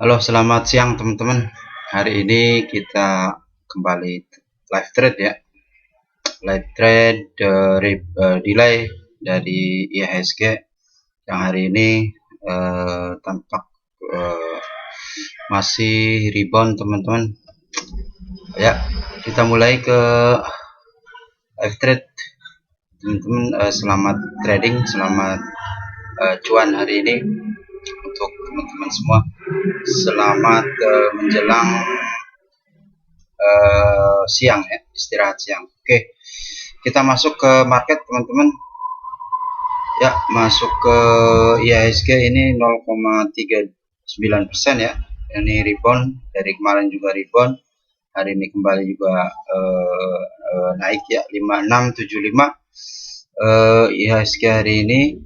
Halo, selamat siang teman-teman. Hari ini kita kembali live trade ya. Live trade delay dari IHSG yang hari ini tampak masih rebound teman-teman. Ya, kita mulai ke live trade. Teman-teman, selamat trading, selamat cuan hari ini untuk teman-teman semua. Selamat menjelang siang ya, istirahat siang. Oke, kita masuk ke market teman-teman ya. Masuk ke IHSG ini 0,39% ya. Ini rebound, dari kemarin juga rebound, hari ini kembali juga naik ya, 5675 IHSG hari ini.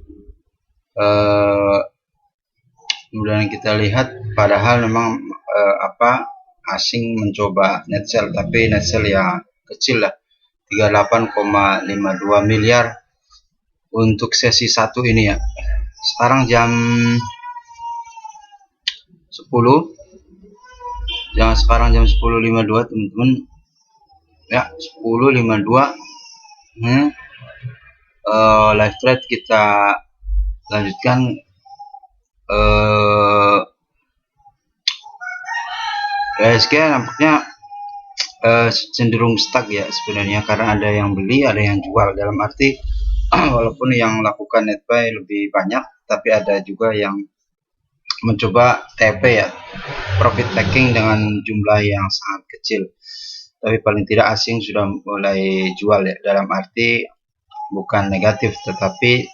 Kemudian kita lihat, padahal memang asing mencoba net sell, tapi net sell ya kecil lah, 38,52 miliar untuk sesi 1 ini ya. Sekarang jam 10, sekarang jam 10.52 teman-teman ya, 10.52. Live trade kita lanjutkan. IHSG nampaknya cenderung stuck ya sebenarnya, karena ada yang beli, ada yang jual. Dalam arti walaupun yang lakukan net buy lebih banyak, tapi ada juga yang mencoba TP ya, profit taking, dengan jumlah yang sangat kecil. Tapi paling tidak asing sudah mulai jual ya. Dalam arti bukan negatif, tetapi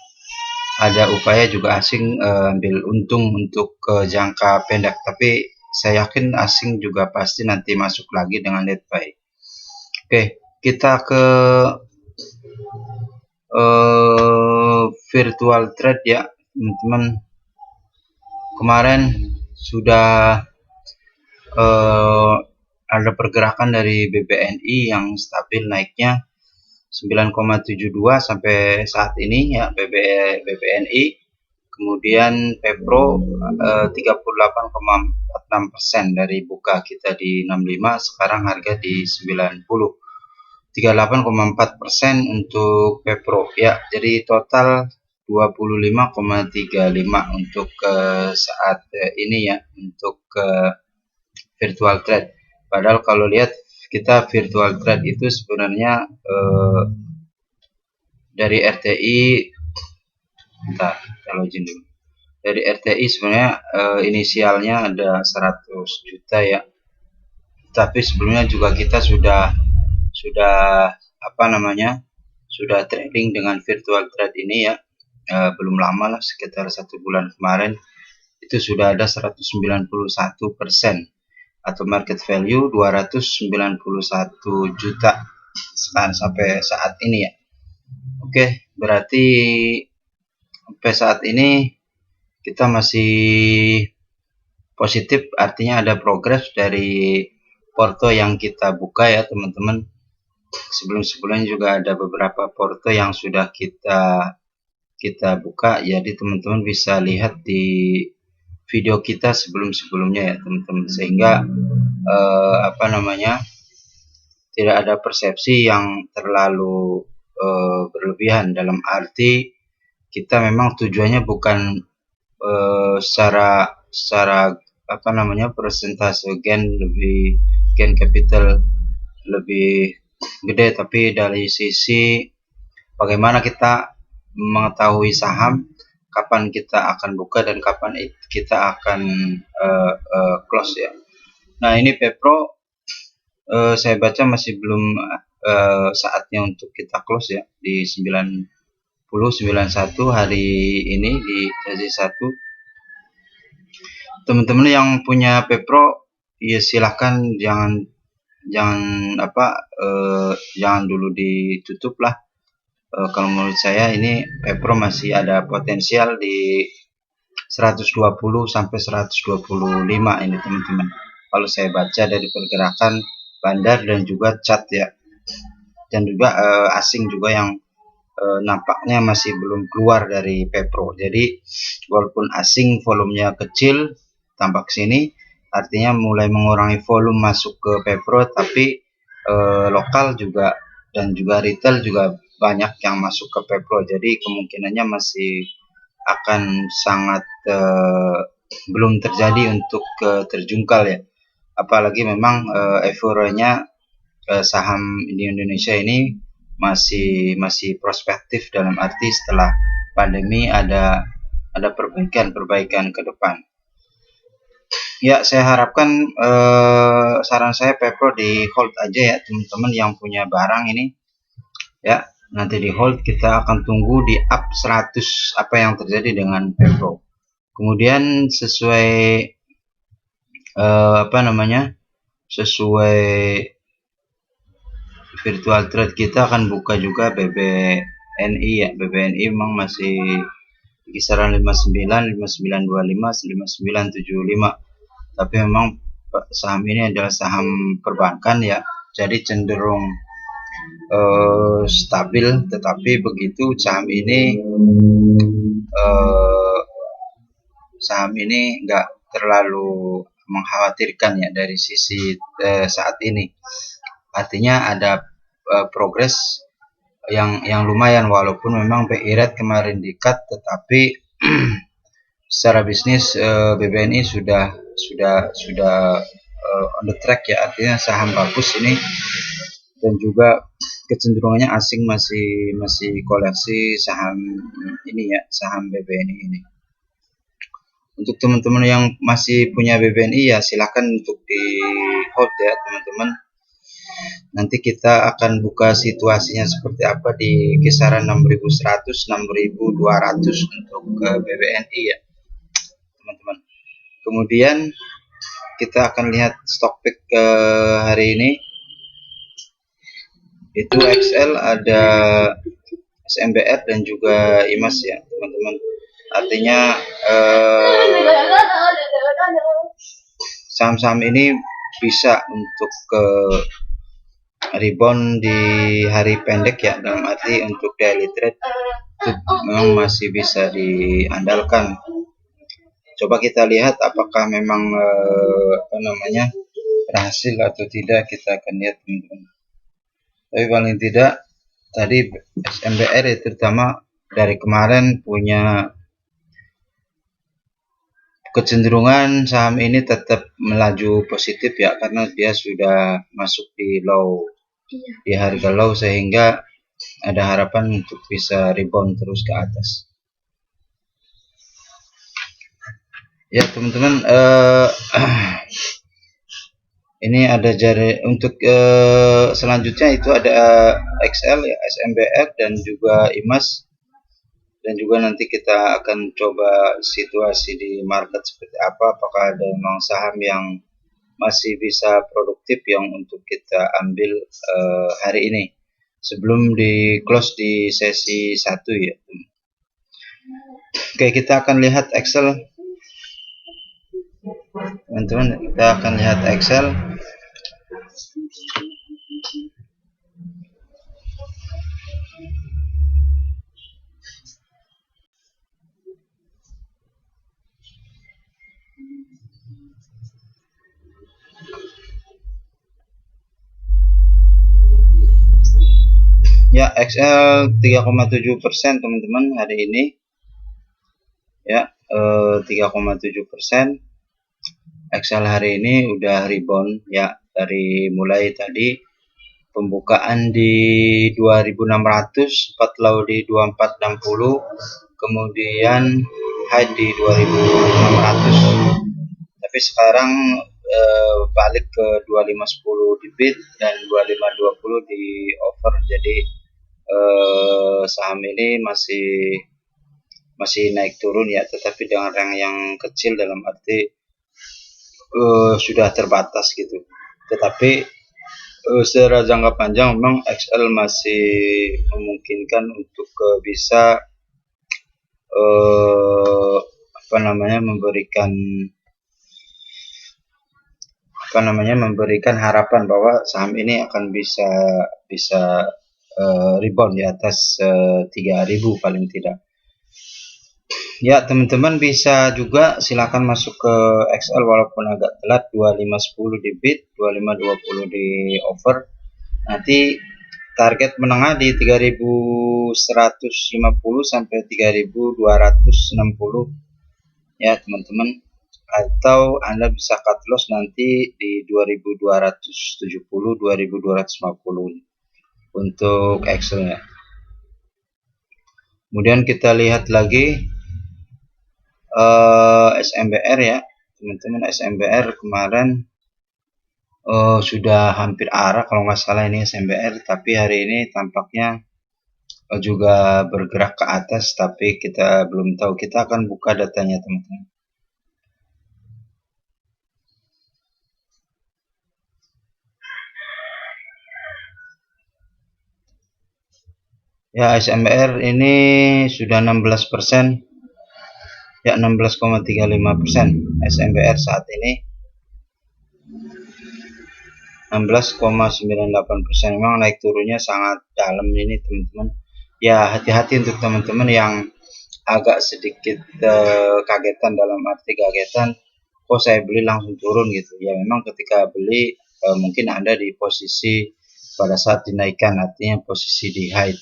ada upaya juga asing ambil untung untuk jangka pendek. Tapi saya yakin asing juga pasti nanti masuk lagi dengan net buy. Oke, kita ke virtual trade ya teman-teman. Kemarin sudah ada pergerakan dari BBNI yang stabil naiknya 9,72 sampai saat ini ya, BBNI. Kemudian Pepro 38,46% dari buka kita di 65, sekarang harga di 90. 38,4% untuk Pepro ya, jadi total 25,35 untuk saat ini ya, untuk virtual trade. Padahal kalau lihat kita virtual trade itu sebenarnya dari RTI, kita login dulu. Dari RTI sebenarnya inisialnya ada 100 juta ya, tapi sebelumnya juga kita sudah sudah trading dengan virtual trade ini ya. Belum lama lah, sekitar 1 bulan kemarin itu sudah ada 191% atau market value 291 juta sekarang sampai saat ini ya. Oke, berarti sampai saat ini kita masih positif, artinya ada progres dari porto yang kita buka ya teman-teman. Sebelum-sebelumnya juga ada beberapa porto yang sudah kita buka, jadi teman-teman bisa lihat di video kita sebelum-sebelumnya ya teman-teman, sehingga tidak ada persepsi yang terlalu berlebihan. Dalam arti kita memang tujuannya bukan secara persentase gain capital lebih gede, tapi dari sisi bagaimana kita mengetahui saham, kapan kita akan buka dan kapan kita akan close ya. Nah, ini Pepro saya baca masih belum saatnya untuk kita close ya, di 90.91 hari ini di sesi 1. Teman-teman yang punya Pepro ya silahkan jangan dulu ditutup lah. Kalau menurut saya ini Pepro masih ada potensial di 120 sampai 125 ini teman-teman, kalau saya baca dari pergerakan bandar dan juga chart ya, dan juga asing juga yang nampaknya masih belum keluar dari Pepro. Jadi walaupun asing volumenya kecil tampak sini, artinya mulai mengurangi volume masuk ke Pepro, tapi lokal juga dan juga retail juga banyak yang masuk ke Pepro, jadi kemungkinannya masih akan sangat belum terjadi untuk terjungkal ya, apalagi memang euforianya saham di Indonesia ini masih prospektif, dalam arti setelah pandemi ada perbaikan ke depan. Ya, saya harapkan saran saya Pepro di hold aja ya teman-teman yang punya barang ini ya, nanti di hold, kita akan tunggu di up 100 apa yang terjadi dengan Pepro. Kemudian sesuai sesuai virtual trade kita akan buka juga BBNI ya. BBNI memang masih kisaran 59, 5925, 5975. Tapi memang saham ini adalah saham perbankan ya, jadi cenderung stabil, tetapi begitu saham ini nggak terlalu mengkhawatirkan ya dari sisi saat ini. Artinya ada progres yang lumayan, walaupun memang BI rate kemarin di-cut, tetapi secara bisnis BBNI sudah on the track ya, artinya saham bagus ini, dan juga kecenderungannya asing masih koleksi saham ini ya, saham BBNI ini. Untuk teman-teman yang masih punya BBNI ya silahkan untuk di hold ya teman-teman. Nanti kita akan buka situasinya seperti apa di kisaran 6.100, 6.200 untuk BBNI ya teman-teman. Kemudian kita akan lihat stock pick hari ini, itu XL, ada SMBR dan juga IMAS ya teman-teman. Artinya saham-saham ini bisa untuk rebound di hari pendek ya, dalam arti untuk daily trade itu memang masih bisa diandalkan. Coba kita lihat apakah memang berhasil atau tidak, kita akan lihat teman-teman. Tapi paling tidak tadi SMBR ya, terutama dari kemarin punya kecenderungan saham ini tetap melaju positif ya, karena dia sudah masuk di low, di harga low, sehingga ada harapan untuk bisa rebound terus ke atas ya teman-teman. Ini ada jari untuk selanjutnya, itu ada XL ya, SMBR dan juga IMAS, dan juga nanti kita akan coba situasi di market seperti apa, apakah ada memang saham yang masih bisa produktif yang untuk kita ambil hari ini sebelum di close di sesi 1 ya. Oke, kita akan lihat Excel teman-teman, kita akan lihat Excel. Ya, XL 3,7% teman-teman hari ini ya, 3,7%. XL hari ini udah rebound ya, dari mulai tadi pembukaan di 2600, low di 2460, kemudian high di 2600, tapi sekarang balik ke 2510 di bid dan 2520 di offer. Jadi saham ini masih naik turun ya, tetapi dengan rang yang kecil, dalam arti sudah terbatas gitu. Tetapi secara jangka panjang memang XL masih memungkinkan untuk bisa memberikan harapan bahwa saham ini akan bisa rebound di atas 3.000 paling tidak Ya, teman-teman bisa juga silakan masuk ke XL walaupun agak telat. 2510 di bid, 2520 di over. Nanti target menengah di 3150 sampai 3260 ya teman-teman, atau Anda bisa cut loss nanti di 2270 2250 untuk Excel ya. Kemudian kita lihat lagi SMBR ya teman-teman. SMBR kemarin sudah hampir arah kalau nggak salah ini SMBR, tapi hari ini tampaknya juga bergerak ke atas, tapi kita belum tahu. Kita akan buka datanya teman-teman. Ya, SMBR ini sudah 16%, ya 16,35% SMBR saat ini. 16,98%. Memang naik turunnya sangat dalam ini teman-teman. Ya, hati-hati untuk teman-teman yang agak sedikit kagetan, dalam arti kagetan kok saya beli langsung turun gitu ya. Memang ketika beli mungkin Anda di posisi pada saat dinaikkan, artinya posisi di high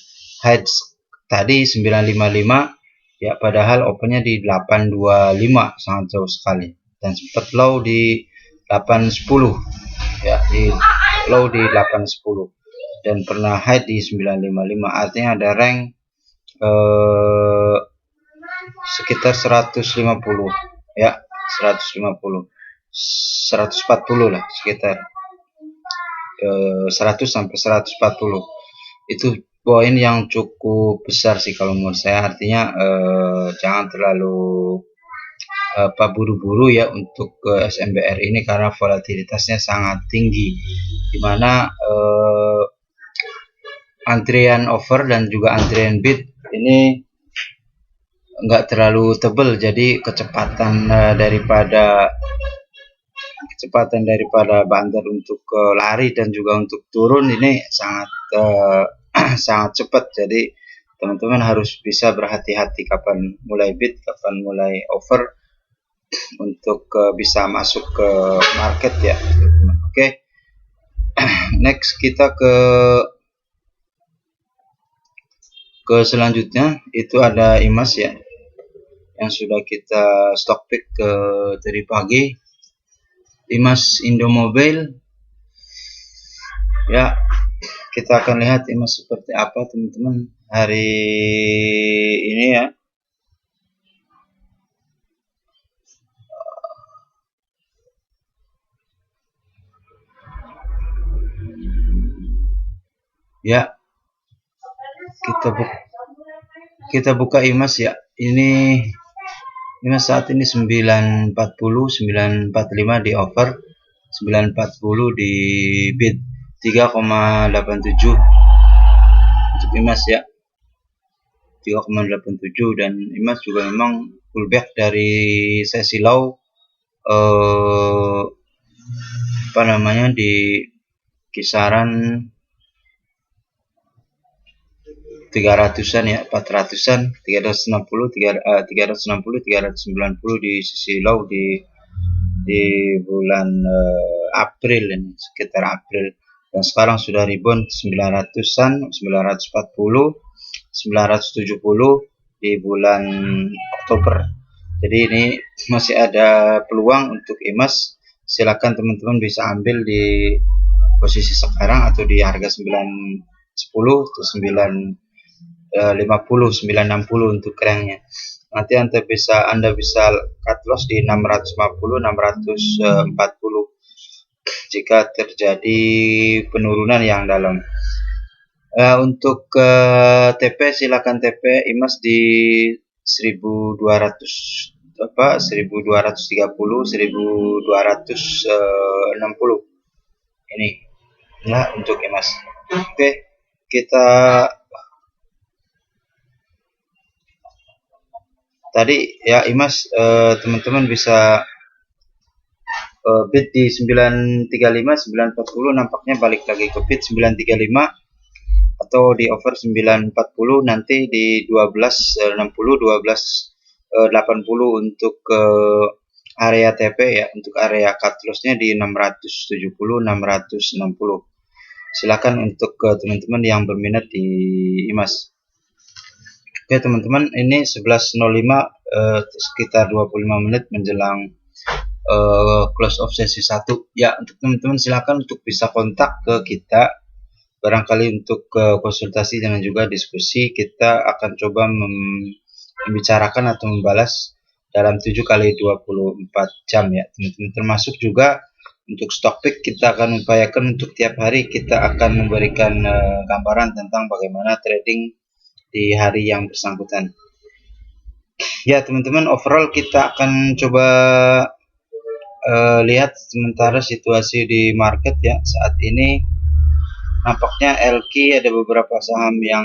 tadi 955 ya, padahal opennya di 825, sangat jauh sekali, dan sempat low di 810 ya, di low di 810 dan pernah high di 955. Artinya ada rank sekitar 150 ya, 150 140 lah, sekitar 100 sampai 140 itu poin yang cukup besar sih kalau menurut saya. Artinya jangan terlalu buru-buru ya untuk SMBR ini, karena volatilitasnya sangat tinggi, dimana antrian over dan juga antrian bid ini enggak terlalu tebal, jadi kecepatan daripada bandar untuk lari dan juga untuk turun ini sangat sangat cepat. Jadi teman-teman harus bisa berhati-hati kapan mulai bid, kapan mulai over untuk bisa masuk ke market ya. Oke. Next kita ke selanjutnya, itu ada IMAS ya, yang sudah kita stock pick dari pagi. IMAS Indomobil ya, kita akan lihat IMAS seperti apa teman-teman hari ini ya. Ya, kita buka IMAS ya. Ini IMAS saat ini 940, 945 di over, 940 di bid, 3,87 untuk IMAS ya, 3,87. dan IMAS juga memang pullback dari sesi low di kisaran 300-an ya, 400-an, 360, 390 di sisi low di bulan April ini, sekitar April, dan sekarang sudah rebound 900-an, 940, 970 di bulan Oktober. Jadi ini masih ada peluang untuk IMAS. Silakan teman-teman bisa ambil di posisi sekarang atau di harga 910 atau 950, 960 untuk ranknya. Nanti Anda bisa cut loss di 650, 640 jika terjadi penurunan yang dalam. Untuk TP, silakan TP IMAS di 1230, 1260 ini ya untuk IMAS. Oke, kita tadi ya IMAS, teman-teman bisa bid di 935, 940, nampaknya balik lagi ke bid 935 atau di over 940, nanti di 1260, 80 untuk area TP ya, untuk area cut loss-nya di 670 660. Silakan untuk teman-teman yang berminat di IMAS. Oke teman-teman, ini 11.05 sekitar 25 menit menjelang close of sesi 1 ya. Untuk teman-teman silakan untuk bisa kontak ke kita barangkali untuk konsultasi dan juga diskusi. Kita akan coba membicarakan atau membalas dalam 7 kali 24 jam ya teman-teman. Termasuk juga untuk stock pick kita akan upayakan untuk tiap hari kita akan memberikan gambaran tentang bagaimana trading di hari yang bersangkutan. Ya teman-teman, overall kita akan coba lihat sementara situasi di market ya. Saat ini nampaknya LQ ada beberapa saham yang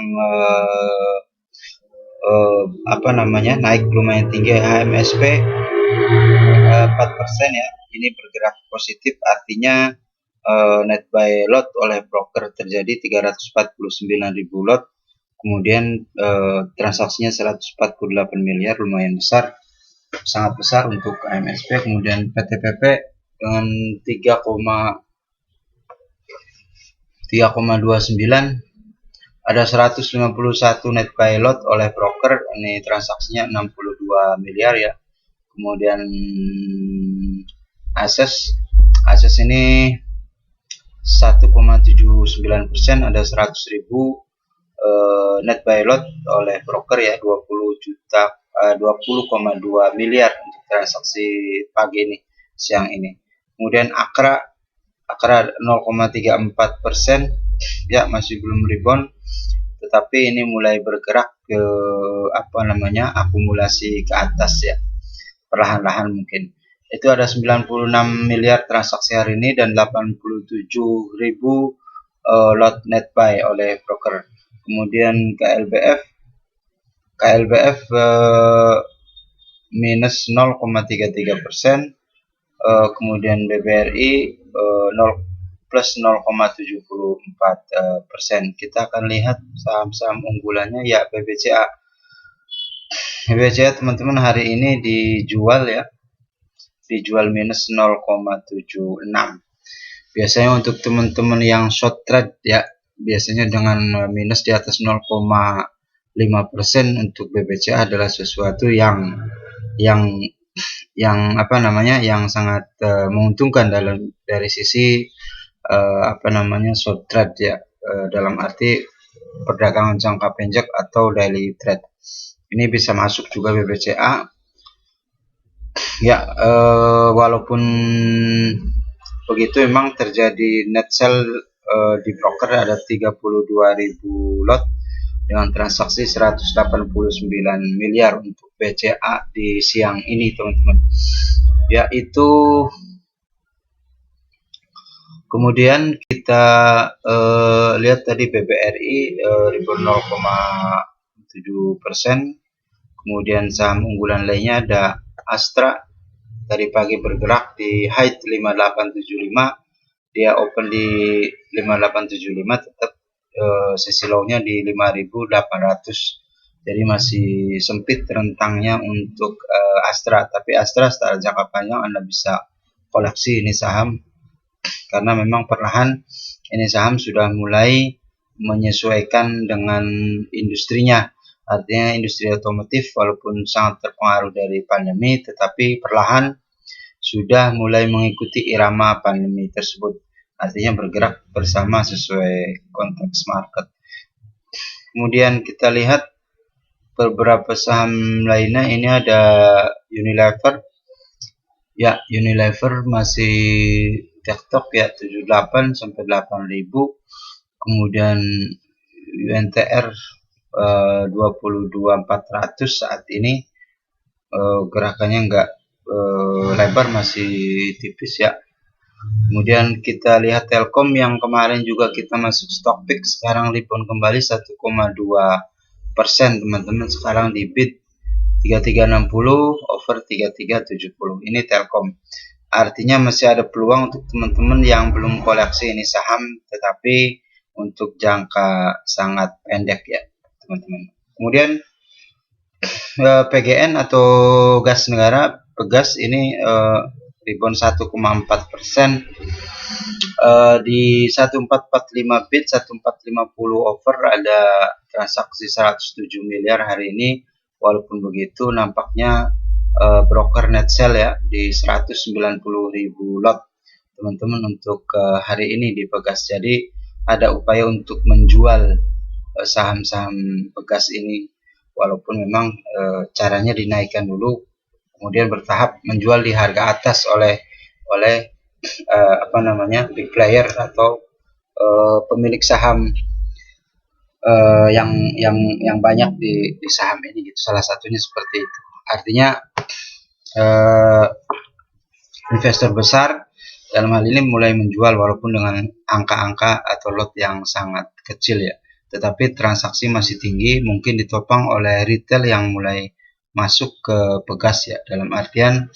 naik lumayan tinggi. HMSP 4% ya, ini bergerak positif, artinya net buy lot oleh broker terjadi 349.000 lot, kemudian transaksinya 148 miliar, lumayan besar, sangat besar untuk HMSP. Kemudian PTPP dengan 3,29 ada 151 net buy lot oleh broker, ini transaksinya 62 miliar ya. Kemudian Ases ini 1,79%, ada 100.000 net buy lot oleh broker ya, 20,2 miliar untuk transaksi pagi ini, siang ini. Kemudian Akra 0,34% ya, masih belum rebound, tetapi ini mulai bergerak ke akumulasi ke atas ya, perlahan-lahan mungkin. Itu ada 96 miliar transaksi hari ini dan 87.000 lot net buy oleh broker. Kemudian KLBF minus 0,33%, kemudian BBRI plus 0,74%. Kita akan lihat saham-saham unggulannya ya. BBCA teman-teman hari ini dijual ya, dijual minus 0,76. Biasanya untuk teman-teman yang short trade ya, biasanya dengan minus di atas 0,5% untuk BBCA adalah sesuatu yang sangat menguntungkan dari sisi short trade ya, dalam arti perdagangan jangka pendek atau daily trade. Ini bisa masuk juga BBCA ya. Walaupun begitu memang terjadi net sell di broker ada 32.000 lot dengan transaksi 189 miliar untuk BCA di siang ini teman-teman. Yaitu kemudian kita lihat tadi BBRI rebound 0,7%. Kemudian saham unggulan lainnya ada Astra, tadi pagi bergerak di high 5875, dia open di 5875, tetap sisi low-nya di 5.800. Jadi masih sempit rentangnya untuk Astra, tapi Astra secara jangka panjang Anda bisa koleksi ini saham, karena memang perlahan ini saham sudah mulai menyesuaikan dengan industrinya. Artinya industri otomotif walaupun sangat terpengaruh dari pandemi, tetapi perlahan sudah mulai mengikuti irama pandemi tersebut. Artinya bergerak bersama sesuai konteks market. Kemudian kita lihat beberapa saham lainnya. Ini ada Unilever. Ya, Unilever masih tektok ya, 78 sampai 8.000. Kemudian UNTR 22.400 saat ini, gerakannya enggak lebar, masih tipis ya. Kemudian kita lihat Telkom yang kemarin juga kita masuk stock pick, sekarang rebound kembali 1,2% teman-teman, sekarang di bid 3360 over 3370. Ini Telkom, artinya masih ada peluang untuk teman-teman yang belum koleksi ini saham, tetapi untuk jangka sangat pendek ya teman-teman. Kemudian PGN atau gas negara, Pegas ini rebound 1,4%, di 1445 bid 1450 over ada transaksi 107 miliar hari ini. Walaupun begitu nampaknya broker net sell ya di 190.000 lot teman-teman untuk hari ini di Pegas. Jadi ada upaya untuk menjual saham-saham Pegas ini, walaupun memang caranya dinaikkan dulu kemudian bertahap menjual di harga atas oleh big player atau pemilik saham yang banyak di saham ini gitu. Salah satunya seperti itu. Artinya investor besar dalam hal ini mulai menjual walaupun dengan angka-angka atau lot yang sangat kecil ya, tetapi transaksi masih tinggi, mungkin ditopang oleh retail yang mulai masuk ke Pegas ya, dalam artian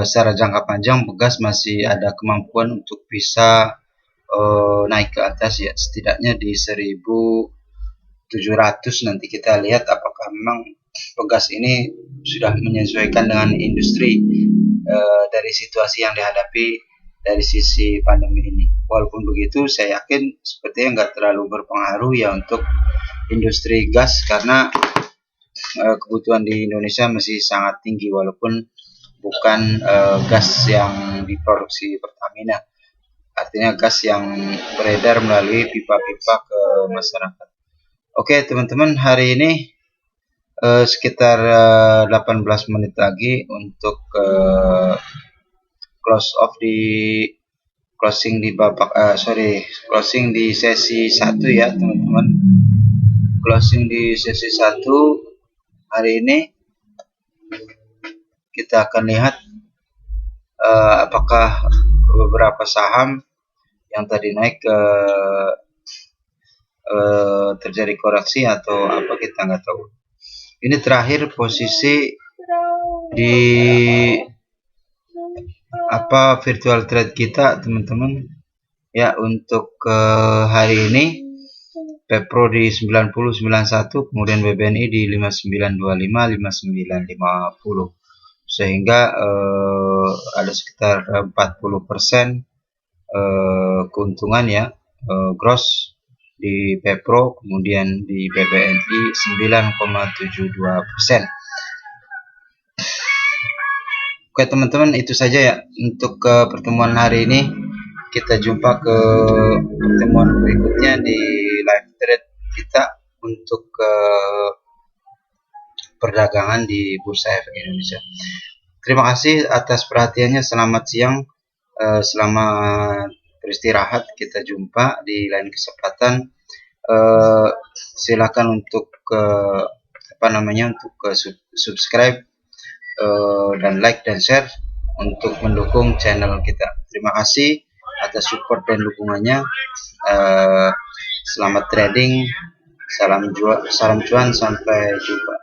secara jangka panjang Pegas masih ada kemampuan untuk bisa naik ke atas ya, setidaknya di 1.700 nanti kita lihat apakah memang Pegas ini sudah menyesuaikan dengan industri dari situasi yang dihadapi dari sisi pandemi ini. Walaupun begitu saya yakin sepertinya nggak terlalu berpengaruh ya untuk industri gas, karena kebutuhan di Indonesia masih sangat tinggi walaupun bukan gas yang diproduksi Pertamina, artinya gas yang beredar melalui pipa-pipa ke masyarakat. Oke teman-teman, hari ini sekitar 18 menit lagi untuk closing di sesi 1 ya teman-teman. Closing di sesi 1 hari ini kita akan lihat apakah beberapa saham yang tadi naik terjadi koreksi atau apa, kita nggak tahu. Ini terakhir posisi di virtual trade kita teman-teman ya. Untuk hari ini Pepro di 90.91, kemudian BBNI di 59.25, 59.50, sehingga ada sekitar 40% keuntungan ya, gross di Pepro, kemudian di BBNI 9,72%. Oke teman-teman, itu saja ya untuk pertemuan hari ini. Kita jumpa ke pertemuan berikutnya di live trade kita untuk perdagangan di Bursa Efek Indonesia. Terima kasih atas perhatiannya. Selamat siang, selamat beristirahat. Kita jumpa di lain kesempatan. Silakan untuk subscribe dan like dan share untuk mendukung channel kita. Terima kasih atas support dan dukungannya. Selamat trading, salam cuan, sampai jumpa.